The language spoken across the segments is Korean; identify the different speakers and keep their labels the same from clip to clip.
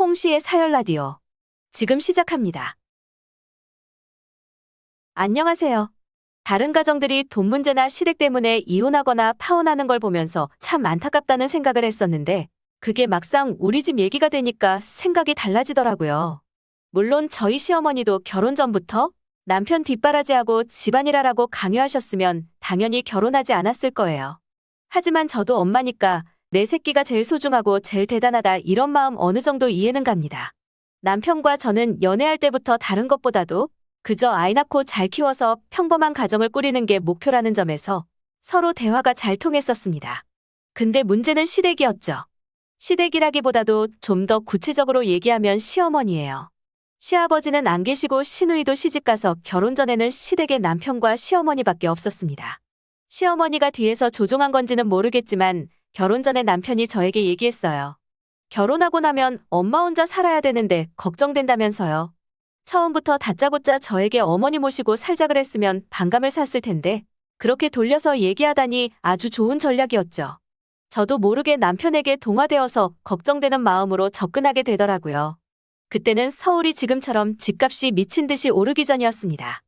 Speaker 1: 홍시의 사열 라디오. 지금 시작합니다. 안녕하세요. 다른 가정들이 돈 문제나 시댁 때문에 이혼하거나 파혼하는 걸 보면서 참 안타깝다는 생각을 했었는데, 그게 막상 우리 집 얘기가 되니까 생각이 달라지더라고요. 물론 저희 시어머니도 결혼 전부터 남편 뒷바라지하고 집안일하라고 강요하셨으면 당연히 결혼하지 않았을 거예요. 하지만 저도 엄마니까 내 새끼가 제일 소중하고 제일 대단하다, 이런 마음 어느 정도 이해는 갑니다. 남편과 저는 연애할 때부터 다른 것보다도 그저 아이 낳고 잘 키워서 평범한 가정을 꾸리는 게 목표라는 점에서 서로 대화가 잘 통했었습니다. 근데 문제는 시댁이었죠. 시댁이라기보다도 좀 더 구체적으로 얘기하면 시어머니예요. 시아버지는 안 계시고 시누이도 시집가서 결혼 전에는 시댁에 남편과 시어머니밖에 없었습니다. 시어머니가 뒤에서 조종한 건지는 모르겠지만 결혼 전에 남편이 저에게 얘기했어요. 결혼하고 나면 엄마 혼자 살아야 되는데 걱정된다면서요. 처음부터 다짜고짜 저에게 어머니 모시고 살자 그랬으면 반감을 샀을 텐데 그렇게 돌려서 얘기하다니 아주 좋은 전략이었죠. 저도 모르게 남편에게 동화되어서 걱정되는 마음으로 접근하게 되더라고요. 그때는 서울이 지금처럼 집값이 미친 듯이 오르기 전이었습니다.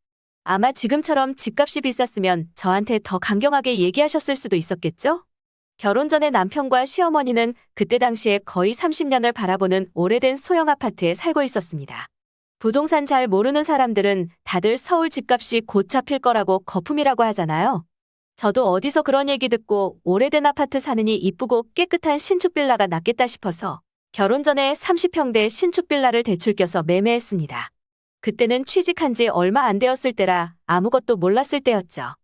Speaker 1: 아마 지금처럼 집값이 비쌌으면 저한테 더 강경하게 얘기하셨을 수도 있었겠죠? 결혼 전에 남편과 시어머니는 그때 당시에 거의 30년을 바라보는 오래된 소형 아파트에 살고 있었습니다. 부동산 잘 모르는 사람들은 다들 서울 집값이 곧 잡힐 거라고 거품이라고 하잖아요. 저도 어디서 그런 얘기 듣고 오래된 아파트 사느니 이쁘고 깨끗한 신축 빌라가 낫겠다 싶어서 결혼 전에 30평대 신축 빌라를 대출 껴서 매매했습니다. 그때는 취직한 지 얼마 안 되었을 때라 아무것도 몰랐을 때였죠.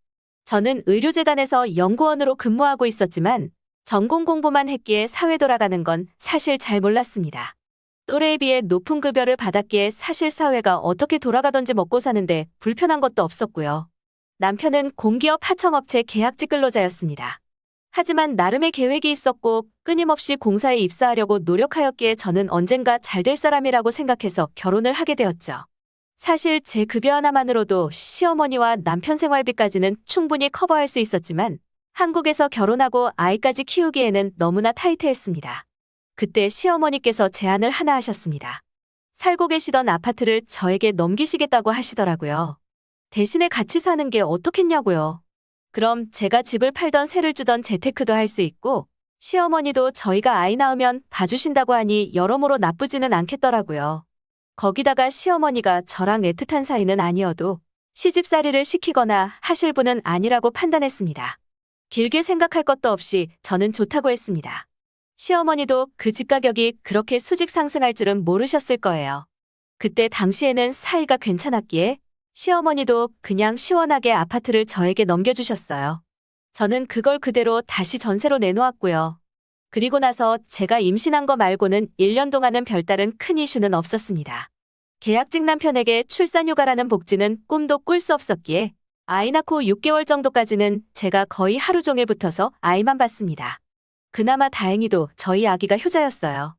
Speaker 1: 저는 의료재단에서 연구원으로 근무하고 있었지만 전공 공부만 했기에 사회 돌아가는 건 사실 잘 몰랐습니다. 또래에 비해 높은 급여를 받았기에 사실 사회가 어떻게 돌아가던지 먹고 사는데 불편한 것도 없었고요. 남편은 공기업 하청업체 계약직 근로자였습니다. 하지만 나름의 계획이 있었고 끊임없이 공사에 입사하려고 노력하였기에 저는 언젠가 잘 될 사람이라고 생각해서 결혼을 하게 되었죠. 사실 제 급여 하나만으로도 시어머니와 남편 생활비까지는 충분히 커버할 수 있었지만 한국에서 결혼하고 아이까지 키우기에는 너무나 타이트했습니다. 그때 시어머니께서 제안을 하나 하셨습니다. 살고 계시던 아파트를 저에게 넘기시겠다고 하시더라고요. 대신에 같이 사는 게 어떻겠냐고요. 그럼 제가 집을 팔던 세를 주던 재테크도 할 수 있고 시어머니도 저희가 아이 낳으면 봐주신다고 하니 여러모로 나쁘지는 않겠더라고요. 거기다가 시어머니가 저랑 애틋한 사이는 아니어도 시집살이를 시키거나 하실 분은 아니라고 판단했습니다. 길게 생각할 것도 없이 저는 좋다고 했습니다. 시어머니도 그 집 가격이 그렇게 수직 상승할 줄은 모르셨을 거예요. 그때 당시에는 사이가 괜찮았기에 시어머니도 그냥 시원하게 아파트를 저에게 넘겨주셨어요. 저는 그걸 그대로 다시 전세로 내놓았고요. 그리고 나서 제가 임신한 거 말고는 1년 동안은 별다른 큰 이슈는 없었습니다. 계약직 남편에게 출산휴가라는 복지는 꿈도 꿀 수 없었기에 아이 낳고 6개월 정도까지는 제가 거의 하루 종일 붙어서 아이만 봤습니다. 그나마 다행히도 저희 아기가 효자였어요.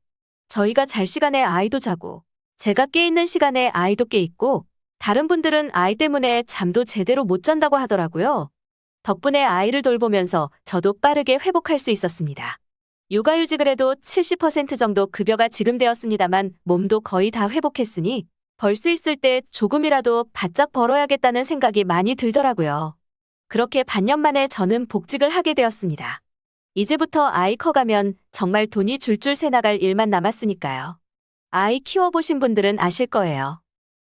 Speaker 1: 저희가 잘 시간에 아이도 자고 제가 깨있는 시간에 아이도 깨있고 다른 분들은 아이 때문에 잠도 제대로 못 잔다고 하더라고요. 덕분에 아이를 돌보면서 저도 빠르게 회복할 수 있었습니다. 육아휴직을 해도 70% 정도 급여가 지급되었습니다만 몸도 거의 다 회복했으니 벌 수 있을 때 조금이라도 바짝 벌어야겠다는 생각이 많이 들더라고요. 그렇게 반년 만에 저는 복직을 하게 되었습니다. 이제부터 아이 커가면 정말 돈이 줄줄 새나갈 일만 남았으니까요. 아이 키워보신 분들은 아실 거예요.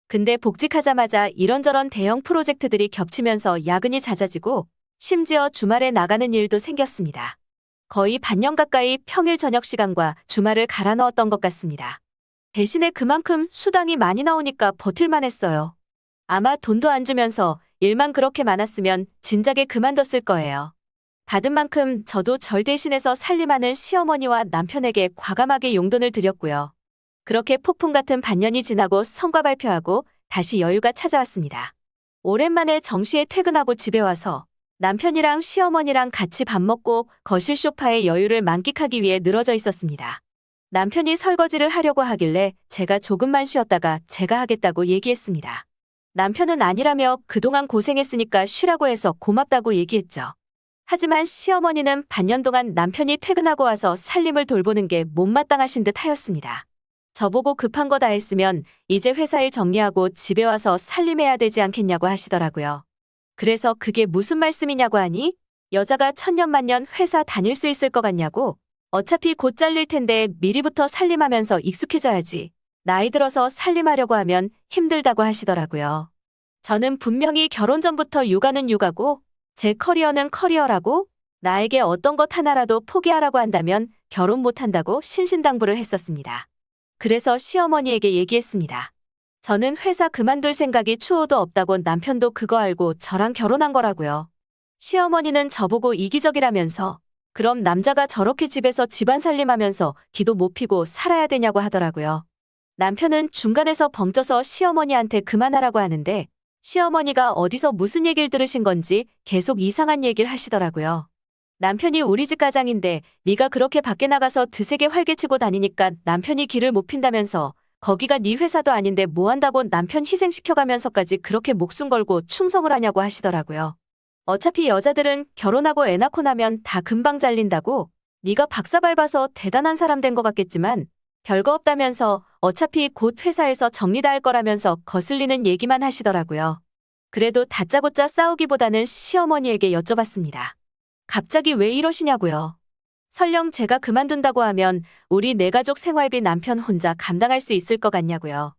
Speaker 1: 근데 복직하자마자 이런저런 대형 프로젝트들이 겹치면서 야근이 잦아지고 심지어 주말에 나가는 일도 생겼습니다. 거의 반년 가까이 평일 저녁 시간과 주말을 갈아 넣었던 것 같습니다. 대신에 그만큼 수당이 많이 나오니까 버틸만 했어요. 아마 돈도 안 주면서 일만 그렇게 많았으면 진작에 그만뒀을 거예요. 받은 만큼 저도 절 대신해서 살림하는 시어머니와 남편에게 과감하게 용돈을 드렸고요. 그렇게 폭풍 같은 반년이 지나고 성과 발표하고 다시 여유가 찾아왔습니다. 오랜만에 정시에 퇴근하고 집에 와서 남편이랑 시어머니랑 같이 밥 먹고 거실 소파에 여유를 만끽하기 위해 늘어져 있었습니다. 남편이 설거지를 하려고 하길래 제가 조금만 쉬었다가 제가 하겠다고 얘기했습니다. 남편은 아니라며 그동안 고생했으니까 쉬라고 해서 고맙다고 얘기했죠. 하지만 시어머니는 반년 동안 남편이 퇴근하고 와서 살림을 돌보는 게 못마땅하신 듯 하였습니다. 저보고 급한 거 다 했으면 이제 회사 일 정리하고 집에 와서 살림해야 되지 않겠냐고 하시더라고요. 그래서 그게 무슨 말씀이냐고 하니 여자가 천년만년 회사 다닐 수 있을 것 같냐고. 어차피 곧 잘릴 텐데 미리부터 살림하면서 익숙해져야지. 나이 들어서 살림하려고 하면 힘들다고 하시더라고요. 저는 분명히 결혼 전부터 육아는 육아고 제 커리어는 커리어라고 나에게 어떤 것 하나라도 포기하라고 한다면 결혼 못한다고 신신당부를 했었습니다. 그래서 시어머니에게 얘기했습니다. 저는 회사 그만둘 생각이 추호도 없다고 남편도 그거 알고 저랑 결혼한 거라고요. 시어머니는 저보고 이기적이라면서 그럼 남자가 저렇게 집에서 집안 살림하면서 기도 못 피고 살아야 되냐고 하더라고요. 남편은 중간에서 벙쪄서 시어머니한테 그만하라고 하는데 시어머니가 어디서 무슨 얘기를 들으신 건지 계속 이상한 얘기를 하시더라고요. 남편이 우리 집 가장인데 네가 그렇게 밖에 나가서 드세게 활개치고 다니니까 남편이 길을 못 핀다면서 거기가 네 회사도 아닌데 뭐 한다고 남편 희생시켜가면서까지 그렇게 목숨 걸고 충성을 하냐고 하시더라고요. 어차피 여자들은 결혼하고 애 낳고 나면 다 금방 잘린다고 네가 박사 밟아서 대단한 사람 된 것 같겠지만 별거 없다면서 어차피 곧 회사에서 정리 다 할 거라면서 거슬리는 얘기만 하시더라고요. 그래도 다짜고짜 싸우기보다는 시어머니에게 여쭤봤습니다. 갑자기 왜 이러시냐고요. 설령 제가 그만둔다고 하면 우리 네 가족 생활비 남편 혼자 감당할 수 있을 것 같냐고요.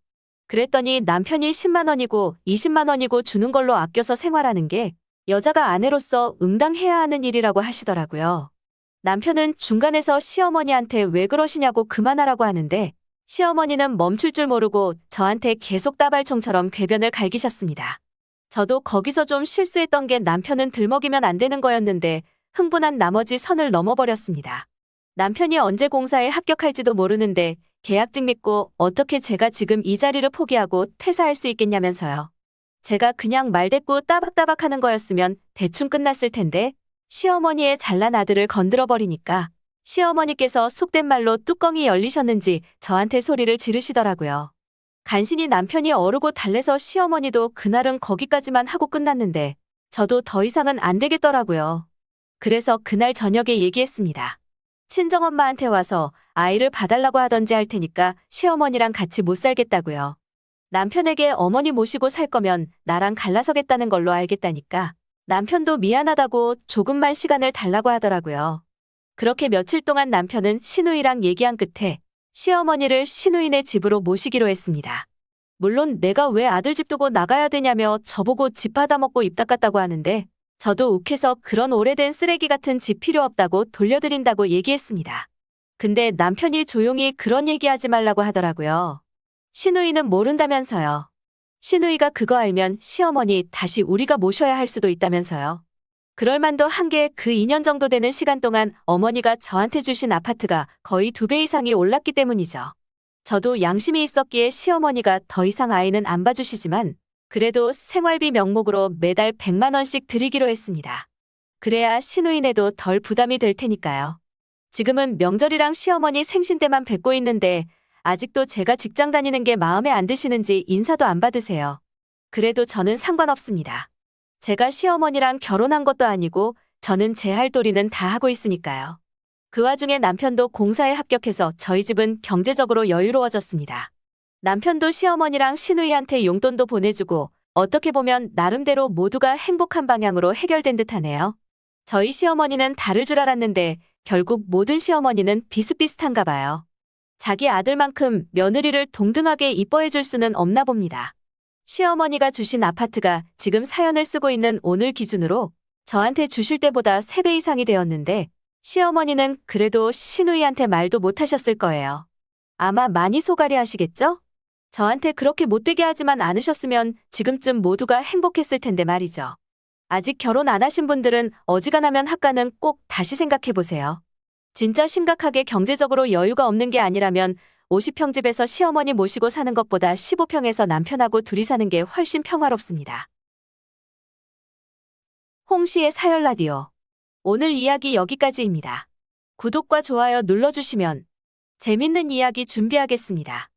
Speaker 1: 그랬더니 남편이 10만 원이고 20만 원이고 주는 걸로 아껴서 생활하는 게 여자가 아내로서 응당해야 하는 일이라고 하시더라고요. 남편은 중간에서 시어머니한테 왜 그러시냐고 그만하라고 하는데 시어머니는 멈출 줄 모르고 저한테 계속 따발총처럼 궤변을 갈기셨습니다. 저도 거기서 좀 실수했던 게 남편은 들먹이면 안 되는 거였는데 흥분한 나머지 선을 넘어버렸습니다. 남편이 언제 공사에 합격할지도 모르는데 계약직 믿고 어떻게 제가 지금 이 자리를 포기하고 퇴사할 수 있겠냐면서요. 제가 그냥 말대꾸 따박따박 하는 거였으면 대충 끝났을 텐데 시어머니의 잘난 아들을 건드려버리니까 시어머니께서 속된 말로 뚜껑이 열리셨는지 저한테 소리를 지르시더라고요. 간신히 남편이 어르고 달래서 시어머니도 그날은 거기까지만 하고 끝났는데 저도 더 이상은 안 되겠더라고요. 그래서 그날 저녁에 얘기했습니다. 친정엄마한테 와서 아이를 봐달라고 하던지 할 테니까 시어머니랑 같이 못 살겠다고요. 남편에게 어머니 모시고 살 거면 나랑 갈라서겠다는 걸로 알겠다니까 남편도 미안하다고 조금만 시간을 달라고 하더라고요. 그렇게 며칠 동안 남편은 시누이랑 얘기한 끝에 시어머니를 시누이네 집으로 모시기로 했습니다. 물론 내가 왜 아들 집 두고 나가야 되냐며 저보고 집 받아먹고 입 닦았다고 하는데 저도 욱해서 그런 오래된 쓰레기 같은 집 필요 없다고 돌려드린다고 얘기했습니다. 근데 남편이 조용히 그런 얘기하지 말라고 하더라고요. 시누이는 모른다면서요. 시누이가 그거 알면 시어머니 다시 우리가 모셔야 할 수도 있다면서요. 그럴 만도 한 게 그 2년 정도 되는 시간 동안 어머니가 저한테 주신 아파트가 거의 2배 이상이 올랐기 때문이죠. 저도 양심이 있었기에 시어머니가 더 이상 아이는 안 봐주시지만 그래도 생활비 명목으로 매달 100만 원씩 드리기로 했습니다. 그래야 시누이네도 덜 부담이 될 테니까요. 지금은 명절이랑 시어머니 생신 때만 뵙고 있는데 아직도 제가 직장 다니는 게 마음에 안 드시는지 인사도 안 받으세요. 그래도 저는 상관없습니다. 제가 시어머니랑 결혼한 것도 아니고 저는 제 할 도리는 다 하고 있으니까요. 그 와중에 남편도 공사에 합격해서 저희 집은 경제적으로 여유로워졌습니다. 남편도 시어머니랑 시누이한테 용돈도 보내주고 어떻게 보면 나름대로 모두가 행복한 방향으로 해결된 듯하네요. 저희 시어머니는 다를 줄 알았는데 결국 모든 시어머니는 비슷비슷한가 봐요. 자기 아들만큼 며느리를 동등하게 이뻐해 줄 수는 없나 봅니다. 시어머니가 주신 아파트가 지금 사연을 쓰고 있는 오늘 기준으로 저한테 주실 때보다 3배 이상이 되었는데 시어머니는 그래도 시누이한테 말도 못 하셨을 거예요. 아마 많이 소갈이 하시겠죠? 저한테 그렇게 못되게 하지만 않으셨으면 지금쯤 모두가 행복했을 텐데 말이죠. 아직 결혼 안 하신 분들은 어지간하면 학가는 꼭 다시 생각해 보세요. 진짜 심각하게 경제적으로 여유가 없는 게 아니라면 50평 집에서 시어머니 모시고 사는 것보다 15평에서 남편하고 둘이 사는 게 훨씬 평화롭습니다. 홍시의 사열 라디오. 오늘 이야기 여기까지입니다. 구독과 좋아요 눌러주시면 재밌는 이야기 준비하겠습니다.